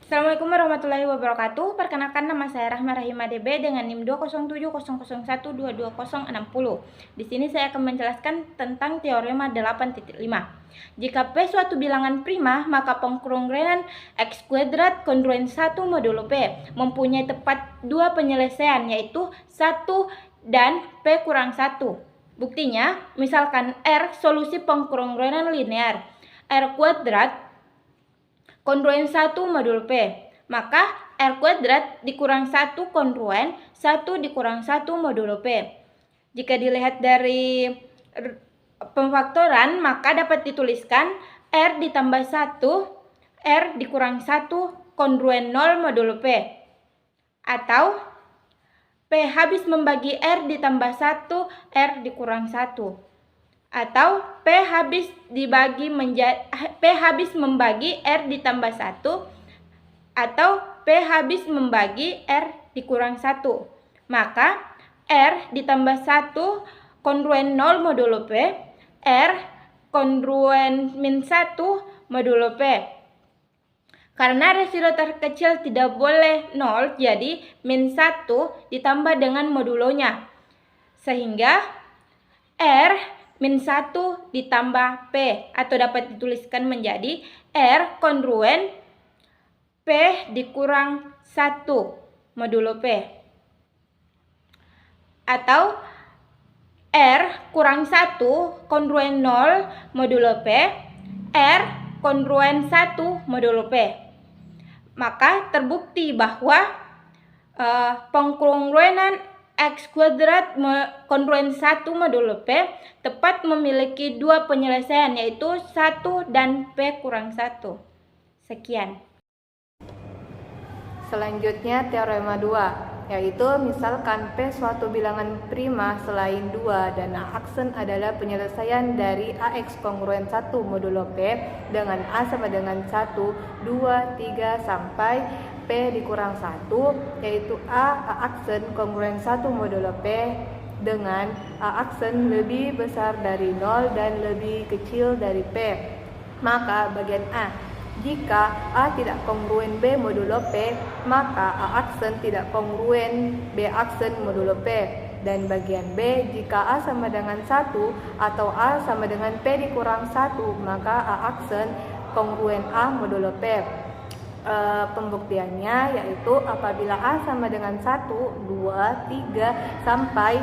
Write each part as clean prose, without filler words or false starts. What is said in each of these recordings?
Assalamualaikum warahmatullahi wabarakatuh. Perkenalkan, nama saya Rahma Rahima DB dengan NIM 20700122060. Di sini saya akan menjelaskan tentang teorema 8.5. Jika P suatu bilangan prima, maka pengkongruenan X kuadrat kongruen 1 modulo P mempunyai tepat dua penyelesaian, yaitu 1 dan P kurang 1. Buktinya, misalkan R solusi pengkongruenan linear R kuadrat kongruen 1 modulo P, maka R kuadrat dikurang 1 kongruen 1 dikurang 1 modulo P. Jika dilihat dari pemfaktoran, maka dapat dituliskan R ditambah 1 R dikurang 1 kongruen 0 modulo P, atau P habis membagi R ditambah 1 R dikurang 1, atau P habis membagi R ditambah 1, atau P habis membagi R dikurang 1. Maka R ditambah 1 kongruen 0 modulo P, R kongruen min 1 modulo P. Karena residu terkecil tidak boleh 0, jadi min 1 ditambah dengan modulonya, sehingga R min 1 ditambah P, atau dapat dituliskan menjadi R kongruen P dikurang 1 modulo P, atau R kurang 1 kongruen 0 modulo P, R kongruen 1 modulo P. Maka terbukti bahwa pengkongruenan X kuadrat kongruen 1 modulo P tepat memiliki dua penyelesaian, yaitu 1 dan P kurang 1. Sekian. Selanjutnya teorema 2, yaitu misalkan P suatu bilangan prima selain 2 dan A aksen adalah penyelesaian dari AX kongruen 1 modulo P dengan A sama dengan 1, 2, 3 sampai P dikurang 1, yaitu A aksen kongruen 1 modulo P dengan A aksen lebih besar dari 0 dan lebih kecil dari P. Maka bagian A, jika A tidak kongruen B modulo P, maka A aksen tidak kongruen B aksen modulo P. Dan bagian B, jika A sama dengan 1 atau A sama dengan P dikurang 1, maka A aksen kongruen A modulo P. Pembuktiannya yaitu apabila A sama dengan 1, 2, 3 sampai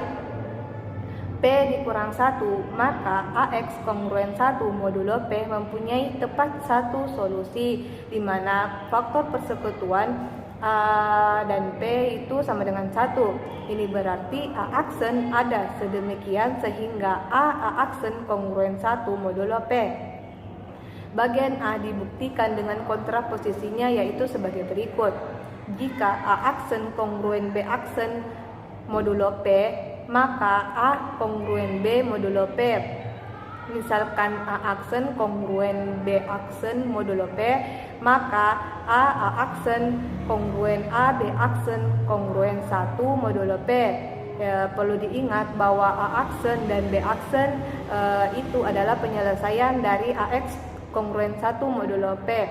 P dikurang 1, maka AX kongruen 1 modulo P mempunyai tepat satu solusi, di mana faktor persekutuan A dan P itu sama dengan 1. Ini berarti A aksen ada sedemikian sehingga A aksen kongruen 1 modulo P. Bagian A dibuktikan dengan kontraposisinya, yaitu sebagai berikut. Jika A aksen kongruen B aksen modulo P, maka A kongruen B modulo P. Misalkan A aksen kongruen B aksen modulo P, maka A aksen kongruen A B aksen kongruen 1 modulo P. Perlu diingat bahwa A aksen dan B aksen itu adalah penyelesaian dari AX kongruen 1 modulo P.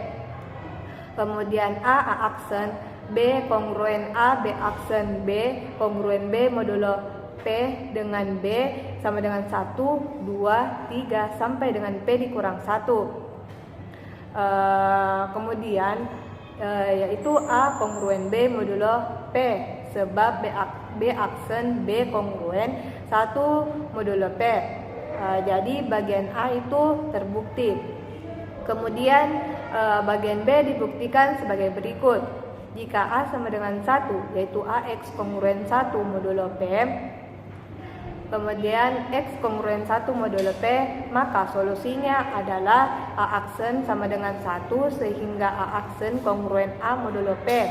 Kemudian A aksen B kongruen A B aksen B kongruen B modulo P dengan B sama dengan 1, 2, 3 sampai dengan P dikurang 1. Kemudian yaitu A kongruen B modulo P, sebab B aksen B kongruen 1 modulo P. Jadi bagian A itu terbukti. Kemudian bagian B dibuktikan sebagai berikut. Jika A sama dengan 1, yaitu AX kongruen 1 modulo P, kemudian X kongruen 1 modulo P, maka solusinya adalah A aksen sama dengan 1 sehingga A aksen kongruen A modulo P.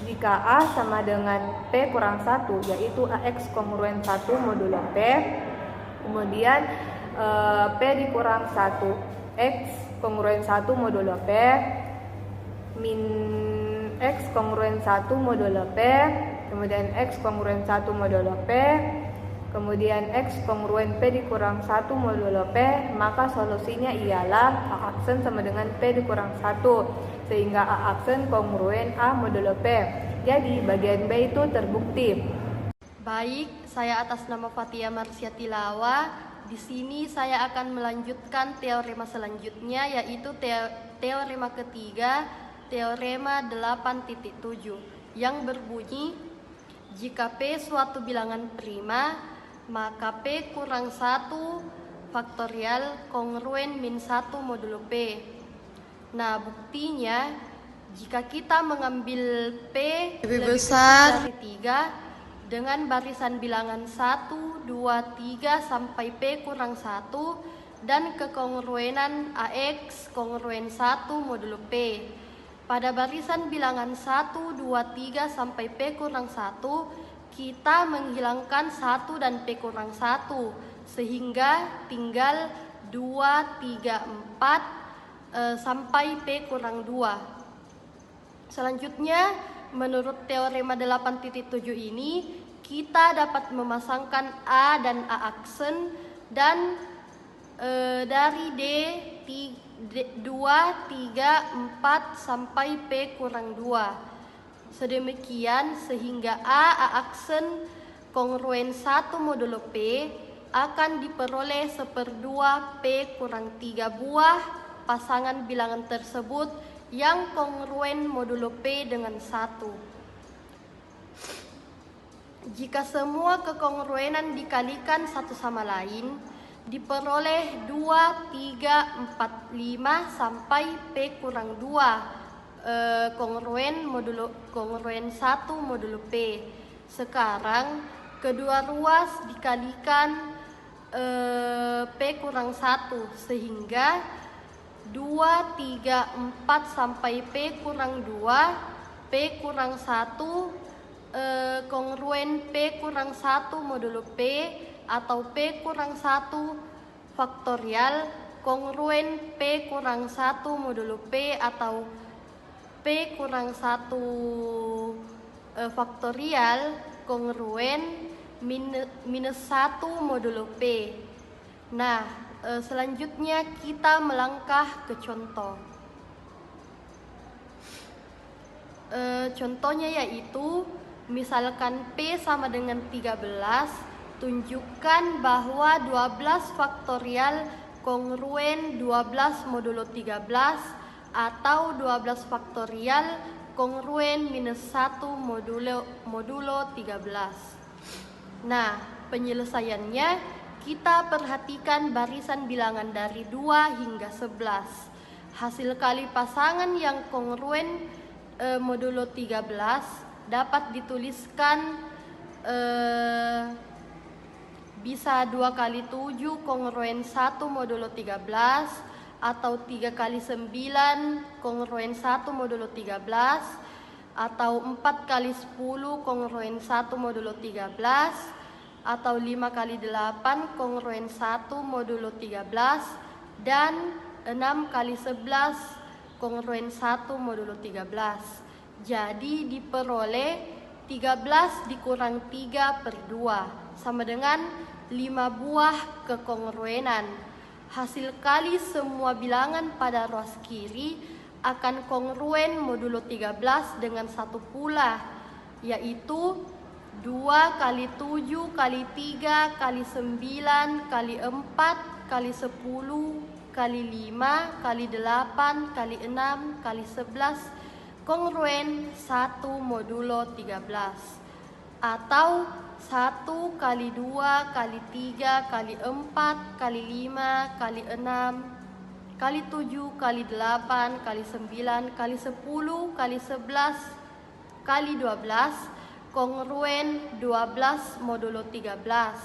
Jika A sama dengan P kurang 1, yaitu AX kongruen 1 modulo P, kemudian P dikurang 1 X kongruen 1 modulo P min X kongruen 1 modulo P, kemudian X kongruen 1 modulo P, kemudian X kongruen P dikurang 1 modulo P, maka solusinya ialah A aksen sama dengan P dikurang 1. sehingga A aksen kongruen A modulo P. Jadi bagian B itu terbukti. Baik, saya atas nama Fatia Marsya Tilawa. Di sini saya akan melanjutkan teorema selanjutnya, yaitu teorema ketiga, teorema 8.7, yang berbunyi, jika P suatu bilangan prima, maka P kurang 1 faktorial kongruen min 1 modulo P. Nah, buktinya, jika kita mengambil P lebih besar dari 3 dengan barisan bilangan 1, 2, 3 sampai P kurang 1 dan kekongruenan AX kongruen 1 modulo P. Pada barisan bilangan 1, 2, 3 sampai P kurang 1, kita menghilangkan 1 dan P kurang 1, sehingga tinggal 2, 3, 4 sampai P kurang 2. Selanjutnya, menurut teorema 8.7 ini, kita dapat memasangkan A dan A aksen dan dari D 2, 3, 4 sampai P kurang 2. Sedemikian sehingga A aksen kongruen 1 modulo P akan diperoleh 1/2 P kurang 3 buah pasangan bilangan tersebut yang kongruen modulo P dengan 1. Jika semua kekongruenan dikalikan satu sama lain, diperoleh 2, 3, 4, 5 sampai P kurang 2 kongruen 1 modulo P. Sekarang kedua ruas dikalikan P kurang 1 sehingga 2, 3, 4 sampai P kurang 2, P kurang 1 kongruen P kurang 1 modulo P atau P kurang 1 faktorial kongruen P kurang 1 modulo P atau P kurang 1 faktorial kongruen minus 1 modulo P. Nah, selanjutnya kita melangkah ke contoh. Contohnya yaitu, misalkan P sama dengan 13, tunjukkan bahwa 12 faktorial kongruen 12 modulo 13 atau 12 faktorial kongruen minus 1 modulo 13. Nah, penyelesaiannya kita perhatikan barisan bilangan dari 2 hingga 11. Hasil kali pasangan yang kongruen modulo 13 dapat dituliskan bisa 2 kali 7 kongruen 1 modulo 13 atau 3 kali 9 kongruen 1 modulo 13 atau 4 kali 10 kongruen 1 modulo 13 atau 5 kali 8 kongruen 1 modulo 13 dan 6 kali 11 kongruen 1 modulo 13. Jadi diperoleh 13 dikurang 3/2 sama dengan 5 buah kekongruenan. Hasil kali semua bilangan pada ruas kiri akan kongruen modulo 13 dengan 1 pula, yaitu 2 kali 7 kali 3 kali 9 kali 4 kali 10 kali 5 kali 8 kali 6 kali 11 kongruen 1 modulo 13, atau 1 kali 2 kali 3 kali 4 kali 5 kali 6 kali 7 kali 8 kali 9 kali 10 kali 11 kali 12 kongruen 12 modulo 13.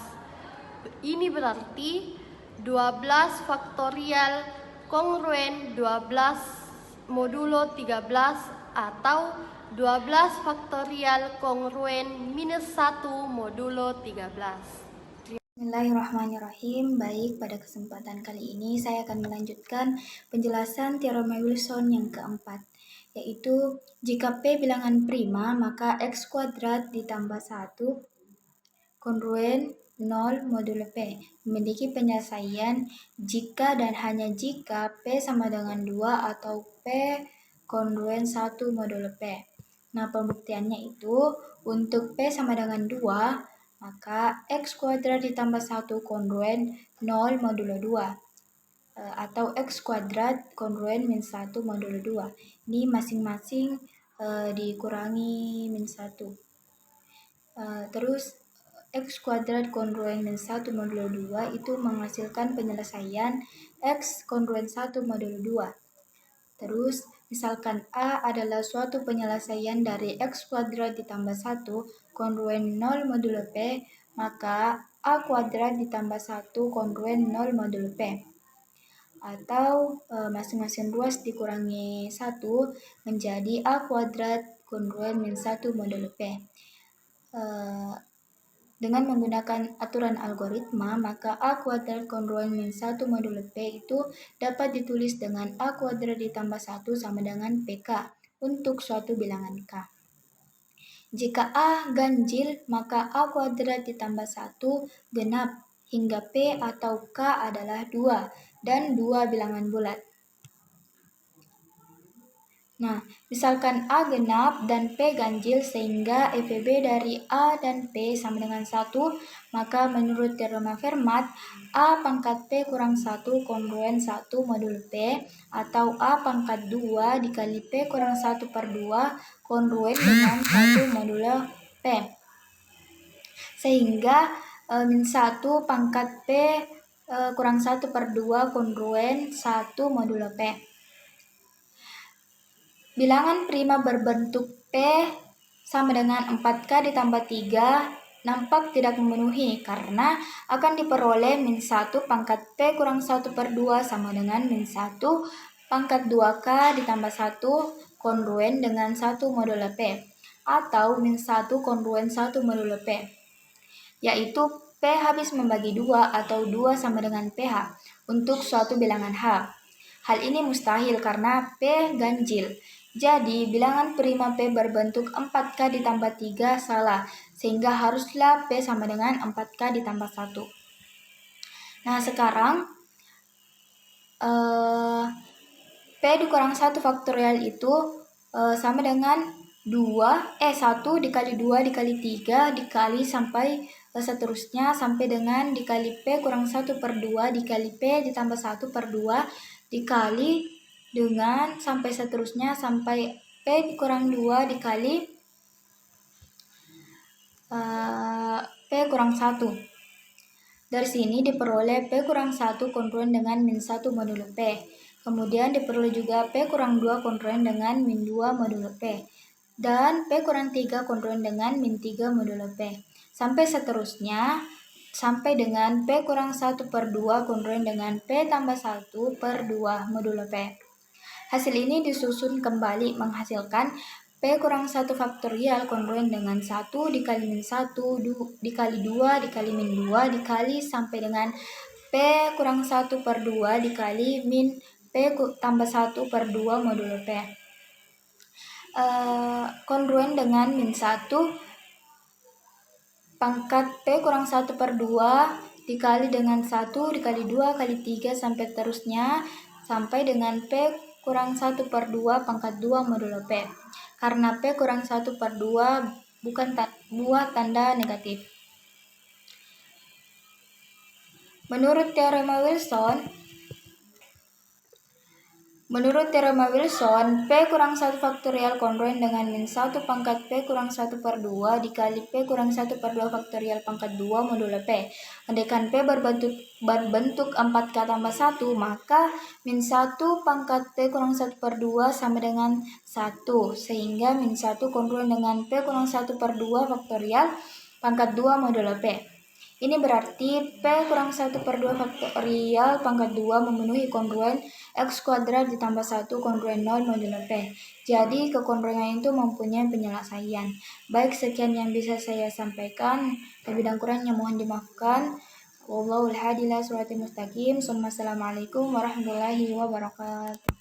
Ini berarti 12 faktorial kongruen 12 modulo 13 atau 12 faktorial kongruen minus 1 modulo 13. Bismillahirrahmanirrahim. Baik, pada kesempatan kali ini saya akan melanjutkan penjelasan teorema Wilson yang keempat, yaitu jika P bilangan prima, maka X kuadrat ditambah 1 kongruen 0 modulo P. Memiliki penyelesaian jika dan hanya jika P sama dengan 2 atau P kongruen 1 modulo P. Nah, pembuktiannya itu untuk P sama dengan 2, maka X kuadrat ditambah 1 kongruen 0 modulo 2. Atau X kuadrat kongruen min 1 modulo 2. Ini masing-masing dikurangi min 1. Terus X kuadrat kongruen min 1 modulo 2 itu menghasilkan penyelesaian X kongruen 1 modulo 2. Terus, misalkan A adalah suatu penyelesaian dari X kuadrat ditambah 1 kongruen 0 modulo P, maka A kuadrat ditambah 1 kongruen 0 modulo P. Atau masing-masing ruas dikurangi 1 menjadi A kuadrat kongruen min 1 modulo P. Dengan menggunakan aturan algoritma, maka A kuadrat kongruen min 1 modulo P itu dapat ditulis dengan A kuadrat ditambah 1 sama dengan PK untuk suatu bilangan K. Jika A ganjil, maka A kuadrat ditambah 1 genap hingga P atau K adalah 2 dan 2 bilangan bulat. Nah, misalkan A genap dan P ganjil sehingga FEB dari A dan P sama dengan 1, maka menurut teorema Fermat, A pangkat P kurang 1 kongruen 1 modulo P atau A pangkat 2 dikali P kurang 1 per 2 kongruen dengan 1 modulo P. Sehingga min 1 pangkat P kurang 1 per 2 kongruen 1 modulo P. Bilangan prima berbentuk P sama dengan 4K ditambah 3 nampak tidak memenuhi karena akan diperoleh min 1 pangkat P kurang 1 per 2 sama dengan min 1 pangkat 2K ditambah 1 kongruen dengan 1 modulo P atau min 1 kongruen 1 modulo P, yaitu P habis membagi 2 atau 2 sama dengan PH untuk suatu bilangan H. Hal ini mustahil karena P ganjil. Jadi, bilangan prima P berbentuk 4K ditambah 3 salah, sehingga haruslah P sama dengan 4K ditambah 1. Nah, sekarang P dikurang 1 faktorial itu sama dengan 1 dikali 2 dikali 3 dikali sampai seterusnya sampai dengan dikali P kurang 1 per 2 dikali P ditambah 1 per 2 dikali dengan sampai seterusnya sampai P kurang 2 dikali P kurang 1. Dari sini diperoleh P kurang 1 kongruen dengan min 1 modulo P. Kemudian diperoleh juga P kurang 2 kongruen dengan min 2 modulo P. Dan P kurang 3 kongruen dengan min 3 modulo P. Sampai seterusnya sampai dengan P kurang 1 per 2 kongruen dengan P tambah 1 per 2 modulo P. Hasil ini disusun kembali menghasilkan P kurang 1 faktorial kongruen dengan 1 dikali min 1 dikali 2 dikali min 2 dikali sampai dengan P kurang 1 per 2 dikali min P tambah 1 per 2 modulo P. Kongruen dengan min 1 pangkat P kurang 1 per 2 dikali dengan 1 dikali 2 kali 3 sampai terusnya sampai dengan P kurang 1 per 2 pangkat 2 modulo P. Karena P kurang 1 per 2 bukan buah tanda negatif. Menurut teorema Wilson, P kurang 1 faktorial kongruen dengan min 1 pangkat P kurang 1 per 2 dikali P kurang 1 per 2 faktorial pangkat 2 modulo P. Andaikan P berbentuk 4K tambah 1, maka min 1 pangkat P kurang 1 per 2 sama dengan 1, sehingga min 1 kongruen dengan P kurang 1 per 2 faktorial pangkat 2 modulo P. Ini berarti P kurang 1 per 2 faktorial pangkat 2 memenuhi kongruen X kuadrat ditambah 1 kongruen 0 modulo P. Jadi kekongruennya itu mempunyai penyelesaian. Baik, sekian yang bisa saya sampaikan. Lebih dan kurangnya mohon dimaafkan. Wallahul hadi ila siratal mustaqim. Assalamualaikum warahmatullahi wabarakatuh.